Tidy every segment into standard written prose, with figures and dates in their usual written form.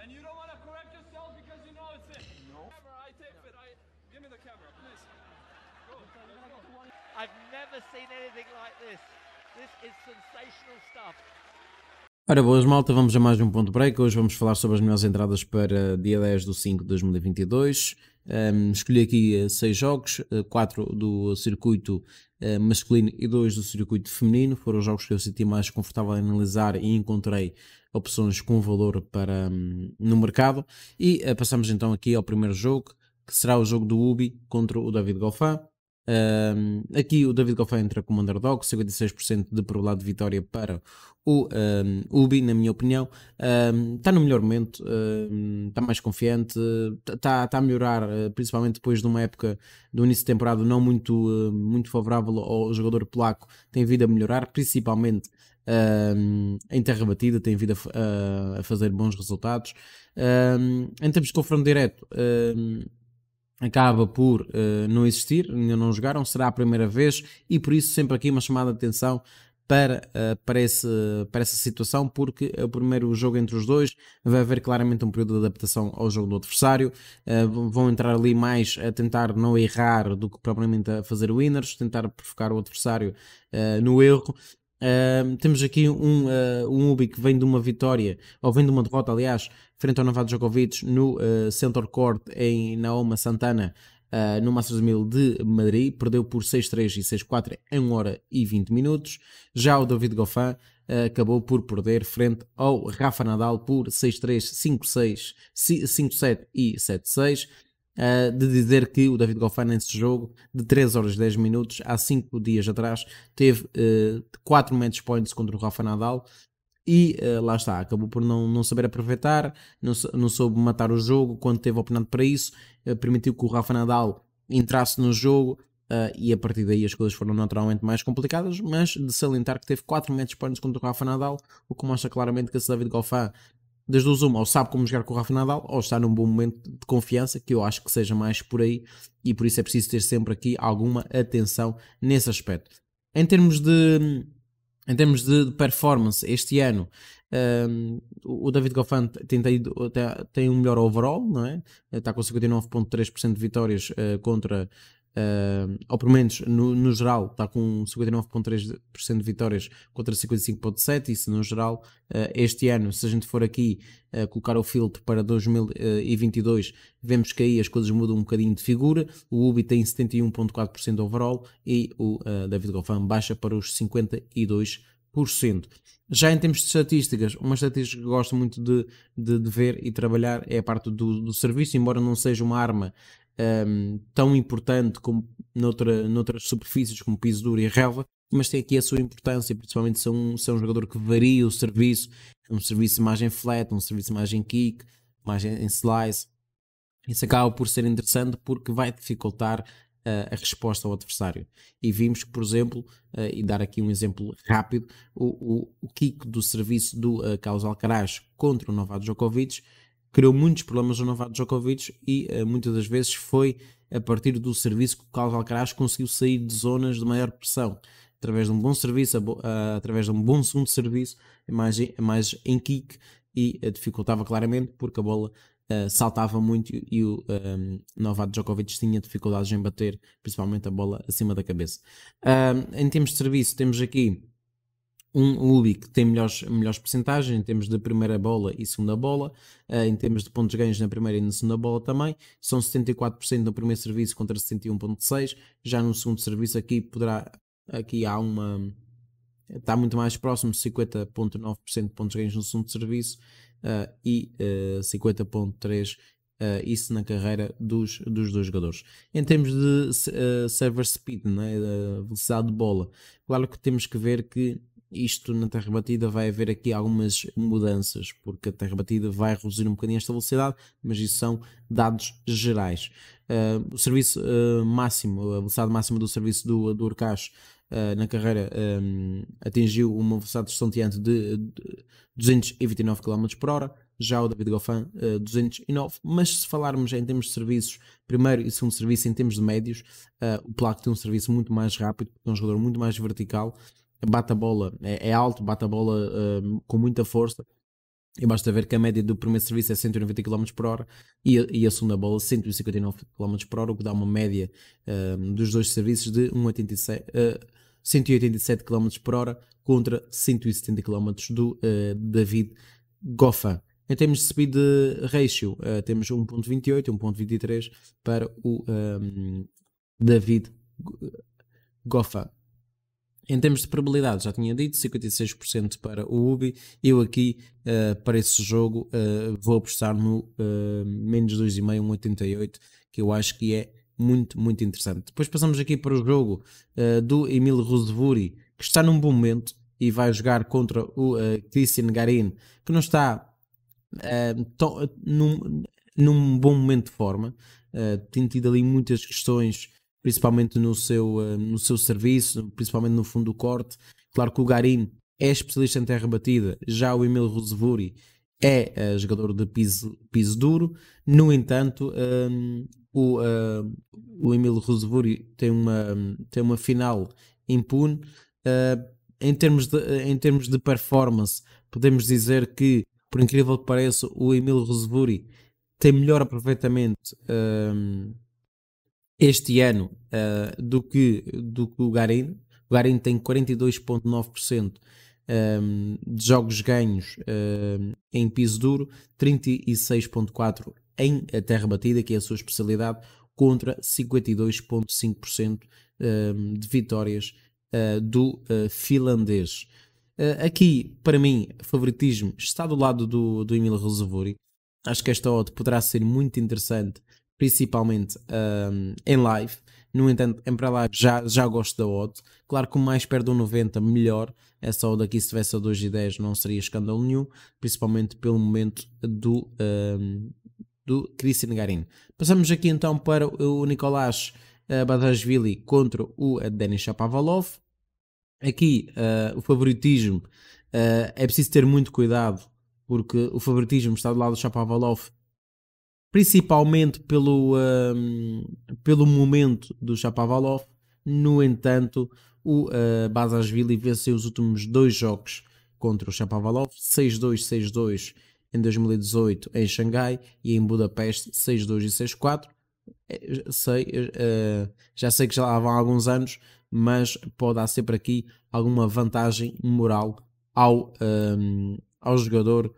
And you don't want to correct yourself because you know it's it. No. Camera, I take it. Give me the camera, please. Go. Let's go. I've never seen anything like this. This is sensational stuff. Ora boas malta, vamos a mais um ponto break. Hoje vamos falar sobre as melhores entradas para dia 10 de 5 de 2022. Escolhi aqui 6 jogos, 4 do circuito masculino e 2 do circuito feminino. Foram os jogos que eu senti mais confortável em analisar e encontrei opções com valor para, no mercado. E passamos então aqui ao primeiro jogo, que será o jogo do Ubi contra o David Goffin. Aqui o David Goffin entra como underdog, 56% de probabilidade de vitória para o Ubi, na minha opinião. Está no melhor momento, está mais confiante, está a melhorar, principalmente depois de uma época do início de temporada não muito favorável ao jogador polaco. Tem vindo a melhorar, principalmente em terra batida, tem vindo a fazer bons resultados. Em termos de confronto direto, acaba por não existir, ainda não jogaram, será a primeira vez e por isso sempre aqui uma chamada de atenção para essa situação, porque é o primeiro jogo entre os dois, vai haver claramente um período de adaptação ao jogo do adversário, vão entrar ali mais a tentar não errar do que propriamente a fazer winners, tentar provocar o adversário no erro. Temos aqui um Ubi que vem de uma vitória, ou vem de uma derrota aliás, frente ao Novak Djokovic no Center Court em Naoma Santana, no Masters 1000 de Madrid. Perdeu por 6-3 e 6-4 em 1 hora e 20 minutos. Já o David Goffin acabou por perder frente ao Rafa Nadal por 6-3, 5-6, 5-7 e 7-6. De dizer que o David Goffin nesse jogo de 3 horas e 10 minutos, há 5 dias atrás, teve 4 match points contra o Rafa Nadal e lá está, acabou por não saber aproveitar, não soube matar o jogo quando teve a oportunidade para isso, permitiu que o Rafa Nadal entrasse no jogo e a partir daí as coisas foram naturalmente mais complicadas, mas de salientar que teve 4 match points contra o Rafa Nadal, o que mostra claramente que esse David Goffin das duas uma, ou sabe como jogar com o Rafa Nadal, ou está num bom momento de confiança, que eu acho que seja mais por aí, e por isso é preciso ter sempre aqui alguma atenção nesse aspecto. Em termos de performance, este ano, o David Goffin tem um melhor overall, não é? Está com 59,3% de vitórias contra... ou pelo menos no geral está com 59,3% de vitórias contra 55,7%, isso no geral. Este ano, se a gente for aqui colocar o filtro para 2022, vemos que aí as coisas mudam um bocadinho de figura. O Ubi tem 71,4% overall e o David Goffin baixa para os 52%. Já em termos de estatísticas, uma estatística que gosto muito de ver e trabalhar é a parte do serviço, embora não seja uma arma tão importante como noutras superfícies como piso duro e relva, mas tem aqui a sua importância, principalmente se é um jogador que varia o serviço, um serviço mais em flat, um serviço mais em kick, mais em slice. Isso acaba por ser interessante porque vai dificultar a resposta ao adversário. E vimos que, por exemplo, e dar aqui um exemplo rápido, o kick do serviço do Carlos Alcaraz contra o Novak Djokovic criou muitos problemas ao Novak Djokovic e muitas das vezes foi a partir do serviço que o Carlos Alcaraz conseguiu sair de zonas de maior pressão, através de um bom serviço, através de um bom segundo serviço, mais em kick, e dificultava claramente porque a bola saltava muito e o Novak Djokovic tinha dificuldades em bater, principalmente a bola acima da cabeça. Em termos de serviço, temos aqui um Ubi que tem melhores percentagens em termos de primeira bola e segunda bola, em termos de pontos ganhos na primeira e na segunda bola também, são 74% no primeiro serviço contra 61,6%, já no segundo serviço está muito mais próximo, 50,9% de pontos ganhos no segundo serviço e 50,3% isso na carreira dos dois jogadores. Em termos de server speed, né, velocidade de bola, claro que temos que ver que isto na terra batida vai haver aqui algumas mudanças, porque a terra batida vai reduzir um bocadinho esta velocidade, mas isso são dados gerais. O serviço máximo, a velocidade máxima do serviço do Urkash na carreira atingiu uma velocidade estonteante de 229 km/h, já o David Goffin 209, mas se falarmos em termos de serviços, primeiro e segundo serviço em termos de médios, o Polaco tem um serviço muito mais rápido, é um jogador muito mais vertical, bate a bola, é alto, bate a bola com muita força, E basta ver que a média do primeiro serviço é 190 km por hora e a segunda bola 159 km por hora, o que dá uma média dos dois serviços de 187 km por hora contra 170 km do David Goffin. Em termos de speed ratio, temos 1.28 e 1.23 para o David Goffin. Em termos de probabilidade, já tinha dito, 56% para o Ubi. Eu aqui, para esse jogo, vou apostar no menos 2,5, 1,88, que eu acho que é muito, muito interessante. Depois passamos aqui para o jogo do Emil Rosevuori, que está num bom momento e vai jogar contra o Cristian Garin, que não está num bom momento de forma. Tem tido ali muitas questões, principalmente no seu serviço, principalmente no fundo do corte. Claro que o Garin é especialista em terra batida, já o Emil Rosevuori é jogador de piso duro. No entanto, o Emil Rosevuori tem uma final impune. Em termos de performance, podemos dizer que, por incrível que pareça, o Emil Rosevuori tem melhor aproveitamento este ano do que o Garin. O Garin tem 42,9% de jogos ganhos em piso duro, 36,4% em terra batida, que é a sua especialidade, contra 52,5% de vitórias do finlandês. Aqui, para mim, favoritismo está do lado do Emil Rosevuori. Acho que esta odd poderá ser muito interessante, principalmente em live. No entanto, em pré-live já gosto da odd. Claro que mais perto do 90, melhor. Essa odd aqui, se tivesse a 2,10, não seria escândalo nenhum, principalmente pelo momento do Cristian Garin. Passamos aqui então para o Nicolás Basilashvili contra o Denis Shapovalov. Aqui o favoritismo é preciso ter muito cuidado, porque o favoritismo está do lado do Shapovalov, principalmente pelo momento do Shapovalov. No entanto, o Basilashvili venceu os últimos dois jogos contra o Shapovalov, 6-2, 6-2 em 2018 em Xangai e em Budapeste 6-2 e 6-4. Já sei que já lá vão alguns anos, mas pode dar sempre aqui alguma vantagem moral ao jogador,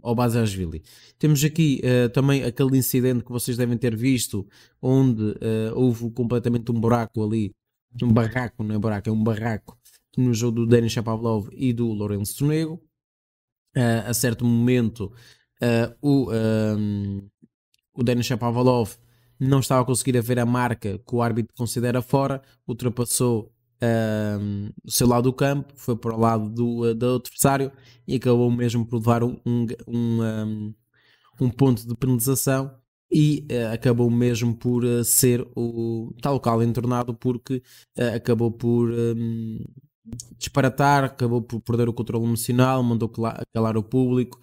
ao Basilashvili. Temos aqui também aquele incidente que vocês devem ter visto, onde houve completamente um buraco ali, um barraco, não é buraco, é um barraco, no jogo do Denis Shapovalov e do Lourenço Sonego. A certo momento o Denis Shapovalov não estava a conseguir ver a marca que o árbitro considera fora, ultrapassou o seu lado do campo, foi para o lado do adversário e acabou mesmo por levar um ponto de penalização e acabou mesmo por ser o tal local entornado, porque acabou por disparatar, acabou por perder o controle emocional, mandou calar o público,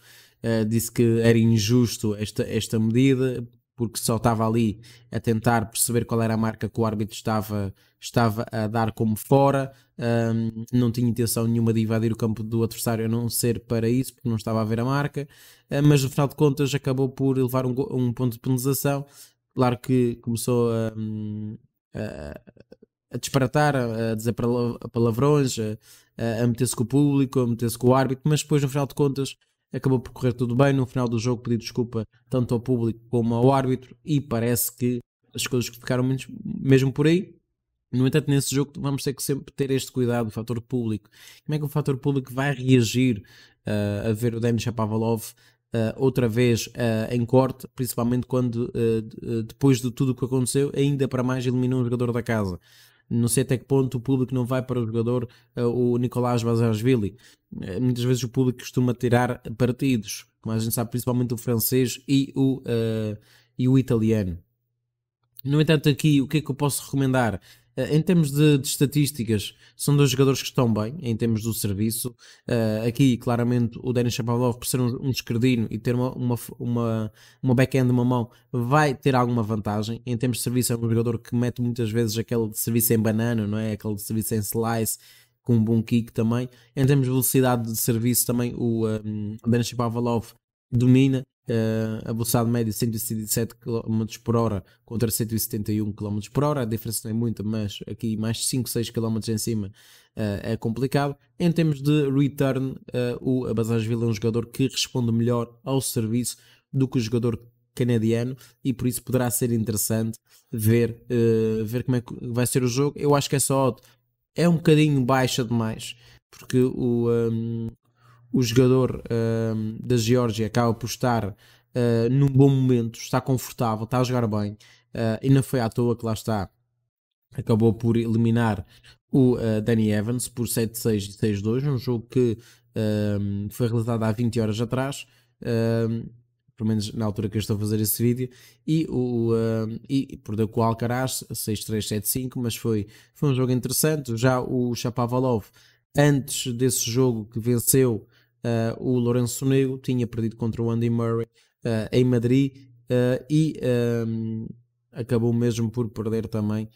disse que era injusto esta medida, porque só estava ali a tentar perceber qual era a marca que o árbitro estava a dar como fora. Não tinha intenção nenhuma de invadir o campo do adversário, a não ser para isso, porque não estava a ver a marca, mas no final de contas acabou por levar um ponto de penalização. Claro que começou a disparatar, a dizer palavrões, a meter-se com o público, a meter-se com o árbitro, mas depois no final de contas acabou por correr tudo bem. No final do jogo pediu desculpa tanto ao público como ao árbitro e parece que as coisas ficaram mesmo por aí. No entanto, nesse jogo vamos ter que sempre ter este cuidado do fator público. Como é que o fator público vai reagir a ver o Denis Shapovalov outra vez em corte, principalmente quando depois de tudo o que aconteceu, ainda para mais eliminou um jogador da casa. Não sei até que ponto o público não vai para o jogador, o Nicolás Basilashvili. Muitas vezes o público costuma tirar partidos, como a gente sabe, principalmente o francês e o italiano. No entanto, aqui o que é que eu posso recomendar? Em termos de estatísticas, são dois jogadores que estão bem em termos do serviço. Aqui, claramente, o Denis Shapovalov, por ser um esquerdino e ter uma backhand de uma mão, vai ter alguma vantagem. Em termos de serviço, é um jogador que mete muitas vezes aquele de serviço em banana, não é? Aquele de serviço em slice, com um bom kick também. Em termos de velocidade de serviço também o Denis Shapovalov domina a velocidade média de 177 km por hora contra 171 km por hora. A diferença não é muita, mas aqui mais 5, 6 km em cima é complicado. Em termos de return, o Basashvili é um jogador que responde melhor ao serviço do que o jogador canadiano, e por isso poderá ser interessante ver como é que vai ser o jogo. Eu acho que essa odd é um bocadinho baixa demais, porque o jogador da Geórgia acaba por estar num bom momento, está confortável, está a jogar bem, e não foi à toa que lá está, acabou por eliminar o Danny Evans por 7-6 e 6-2, um jogo que foi realizado há 20 horas atrás, pelo menos na altura que eu estou a fazer esse vídeo, e perdeu com o Alcaraz 6-3, 7-5, mas foi um jogo interessante. Já o Shapovalov, antes desse jogo que venceu o Lourenço Sonego, tinha perdido contra o Andy Murray em Madrid, e acabou mesmo por perder também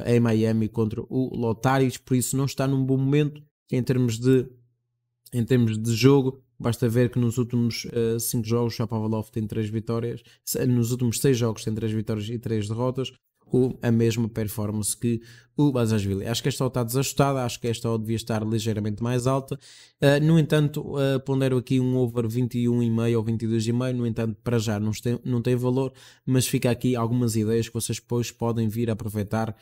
em Miami contra o Lotaris, por isso não está num bom momento em termos de jogo. Basta ver que nos últimos 5 jogos o Shapovalov tem 3 vitórias, nos últimos 6 jogos tem 3 vitórias e 3 derrotas, com a mesma performance que o Basashvili. Acho que esta odd está desajustada, acho que esta odd devia estar ligeiramente mais alta. No entanto, pondero aqui um over 21,5 ou 22,5, no entanto para já não tem valor, mas fica aqui algumas ideias que vocês depois podem vir a aproveitar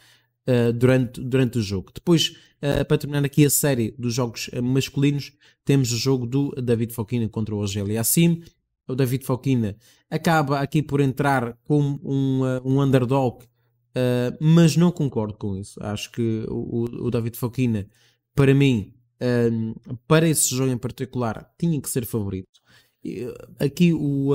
durante o jogo. Depois, para terminar aqui a série dos jogos masculinos, temos o jogo do David Fokina contra o Auger-Aliassime. O David Fokina acaba aqui por entrar como um underdog, mas não concordo com isso. Acho que o David Fokina, para mim, para esse jogo em particular, tinha que ser favorito. Aqui o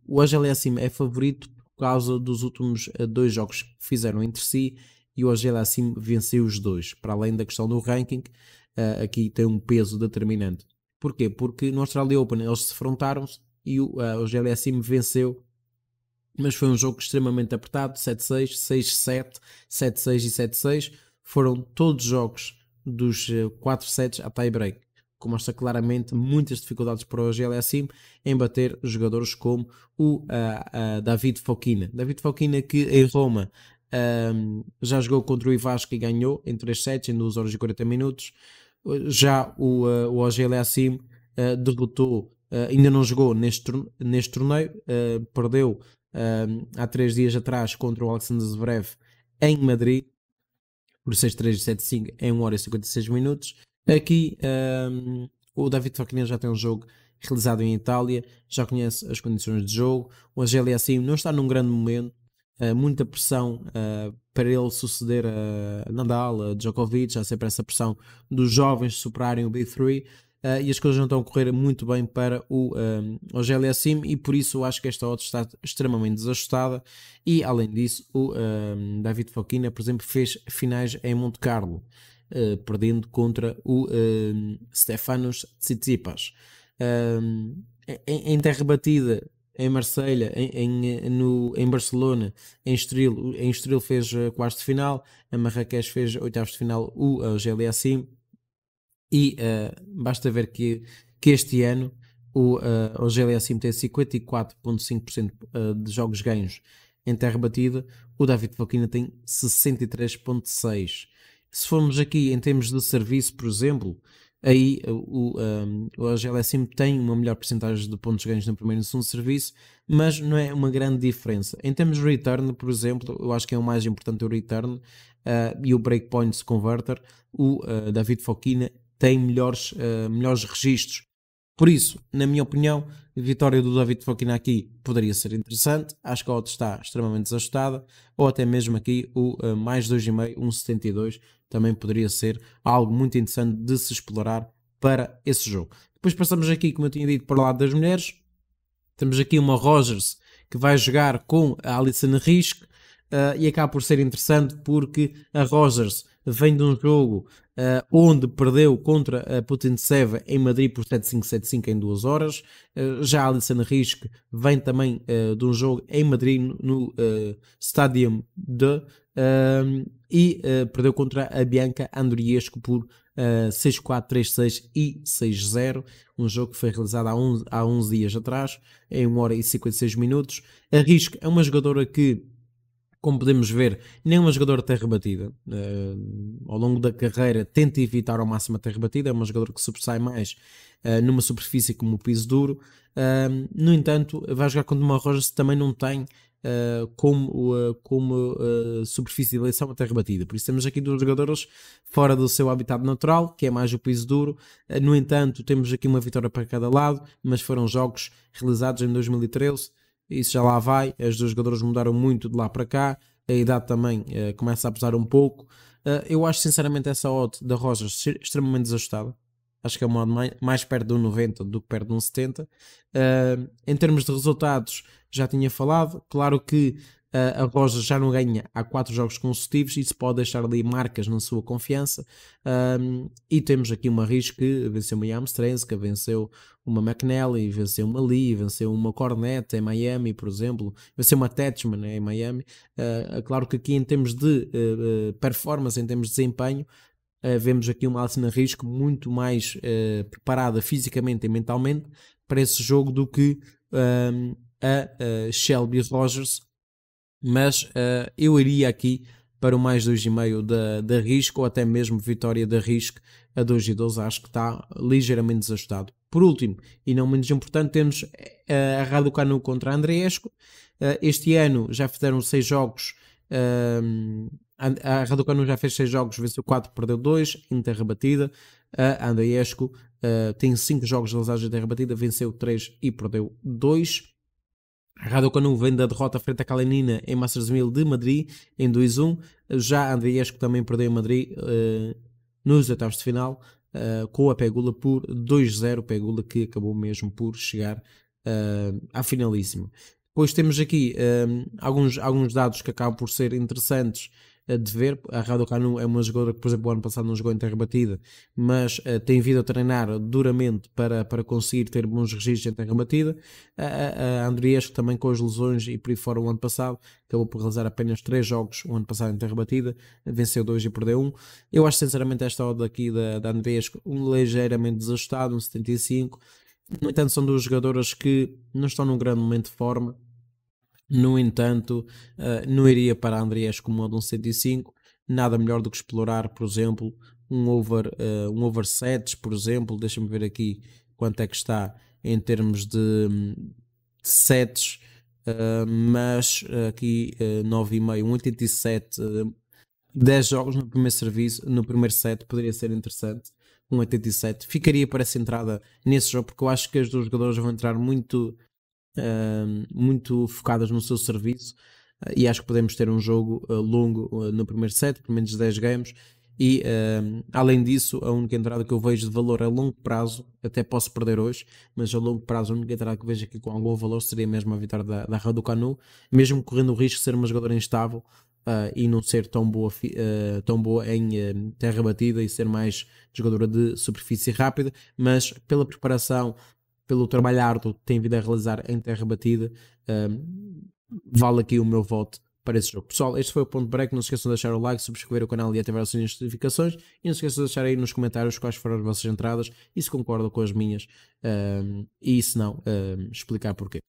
Auger-Aliassime é favorito por causa dos últimos 2 jogos que fizeram entre si, e o Auger-Aliassime venceu os 2. Para além da questão do ranking, aqui tem um peso determinante. Porquê? Porque no Australia Open eles se defrontaram-se e o Auger-Aliassime venceu, mas foi um jogo extremamente apertado, 7-6, 6-7, 7-6 e 7-6. Foram todos jogos dos 4 sets a tie-break, que mostra claramente muitas dificuldades para o Auger-Aliassime em bater jogadores como o David Fokina. David Fokina, que em Roma já jogou contra o Ivashka e ganhou em 3 sets, em 2 horas e 40 minutos. Já o Auger-Aliassime derrotou, ainda não jogou neste torneio, perdeu há 3 dias atrás contra o Alexander Zverev em Madrid por 6-3 e 7-5 em 1 hora e 56 minutos. Aqui o David Fokina já tem um jogo realizado em Itália, já conhece as condições de jogo. O Auger-Aliassime não está num grande momento, muita pressão para ele suceder a Nadal, a Djokovic. Há sempre essa pressão dos jovens superarem o Big 3, e as coisas não estão a correr muito bem para o Auger-Aliassime, e por isso eu acho que esta odd está extremamente desajustada. E além disso, o David Fokina, por exemplo, fez finais em Monte Carlo, perdendo contra o Stefanos Tsitsipas. Em terra batida, em Marselha, em Barcelona, em Estoril fez quartos de final, em Marrakech fez oitavos de final o Auger-Aliassime, e basta ver que este ano o Auger-Aliassime tem 54,5% de jogos ganhos em terra batida, o David Fokina tem 63,6%. Se formos aqui em termos de serviço, por exemplo, aí o Auger-Aliassime tem uma melhor porcentagem de pontos ganhos no primeiro e no segundo serviço, mas não é uma grande diferença. Em termos de return, por exemplo, eu acho que é o mais importante o return e o breakpoints converter. O David Fokina tem melhores registros. Por isso, na minha opinião, a vitória do David Fokina aqui poderia ser interessante. Acho que a odd está extremamente desajustada, ou até mesmo aqui o mais 2,5, 1,72, também poderia ser algo muito interessante de se explorar para esse jogo. Depois passamos aqui, como eu tinha dito, para o lado das mulheres. Temos aqui uma Rogers que vai jogar com a Alison Risk, e acaba por ser interessante porque a Rogers vem de um jogo onde perdeu contra a Putintseva em Madrid por 7-5, 7-5 em 2 horas. Já a Alison Risk vem também de um jogo em Madrid no Stadium de e perdeu contra a Bianca Andriescu por 6-4, 3-6 e 6-0, um jogo que foi realizado há 11 dias atrás, em 1 hora e 56 minutos. A Risco é uma jogadora que, como podemos ver, nem uma jogadora de terra batida. Ao longo da carreira tenta evitar ao máximo a terra batida, é uma jogadora que sobressai mais numa superfície como o piso duro. No entanto, vai jogar contra uma Rogers que também não tem como superfície de eleição a terra batida. Por isso temos aqui duas jogadoras fora do seu habitat natural, que é mais o piso duro. No entanto, temos aqui uma vitória para cada lado, mas foram jogos realizados em 2013. Isso já lá vai, as duas jogadoras mudaram muito de lá para cá, a idade também começa a pesar um pouco. Eu acho sinceramente essa odd da Rogers extremamente desajustada. Acho que é uma odd mais perto de um 90 do que perto de um 70. Em termos de resultados, já tinha falado, claro que a Rogers já não ganha há 4 jogos consecutivos, isso pode deixar ali marcas na sua confiança. E temos aqui uma Risco que venceu uma Jamstrenska, venceu uma McNally, venceu uma Lee, venceu uma Cornet em Miami, por exemplo, venceu uma Tetchman em Miami. Claro que aqui em termos de performance, em termos de desempenho, vemos aqui uma Alcina Risco muito mais preparada fisicamente e mentalmente para esse jogo do que a Shelby Rogers, mas eu iria aqui para o mais 2,5 da Risco, ou até mesmo vitória da Risco a 2,12, acho que está ligeiramente desajustado. Por último, e não menos importante, temos a Raducanu contra a Andriescu. Este ano já fizeram 6 jogos, a Raducanu já fez 6 jogos, venceu 4, perdeu 2 em terra batida. A Andriescu tem 5 jogos realizados em terra batida, venceu 3 e perdeu 2. A Raducanu vem da derrota frente à Kalinina em Masters 1000 de Madrid em 2-1. Já a Andriescu também perdeu em Madrid nos oitavos de final com a Pegula por 2-0, Pegula que acabou mesmo por chegar à finalíssima. Depois temos aqui alguns dados que acabam por ser interessantes de ver. A Raducanu é uma jogadora que, por exemplo, o ano passado não jogou em terra batida, mas tem vindo a treinar duramente para conseguir ter bons registros em terra batida. A Andriescu também, com as lesões e por aí fora, o ano passado acabou por realizar apenas 3 jogos o ano passado em terra batida, venceu 2 e perdeu 1. Eu acho sinceramente esta odd aqui da Andriescu ligeiramente desajustado, um 75. No entanto, são duas jogadoras que não estão num grande momento de forma. No entanto, não iria para a Andriescu como modo 105, nada melhor do que explorar, por exemplo, um over sets, por exemplo. Deixa-me ver aqui quanto é que está em termos de sets, mas aqui 9,5, 1,87, 10 jogos no primeiro serviço, no primeiro set, poderia ser interessante. 1,87, ficaria para essa entrada nesse jogo, porque eu acho que as duas jogadoras vão entrar muito focadas no seu serviço, e acho que podemos ter um jogo longo no primeiro set, pelo menos 10 games. E além disso, a única entrada que eu vejo de valor a longo prazo, até posso perder hoje, mas a longo prazo a única entrada que vejo aqui com algum valor seria mesmo a vitória da Raducanu, mesmo correndo o risco de ser uma jogadora instável e não ser tão boa em terra batida e ser mais jogadora de superfície rápida, mas pela preparação, pelo trabalho árduo que tem vindo a realizar em terra batida, vale aqui o meu voto para esse jogo. Pessoal, este foi o Ponto Break. Não se esqueçam de deixar o like, subscrever o canal e ativar as notificações. E não se esqueçam de deixar aí nos comentários quais foram as vossas entradas e se concordam com as minhas, e se não, explicar porquê.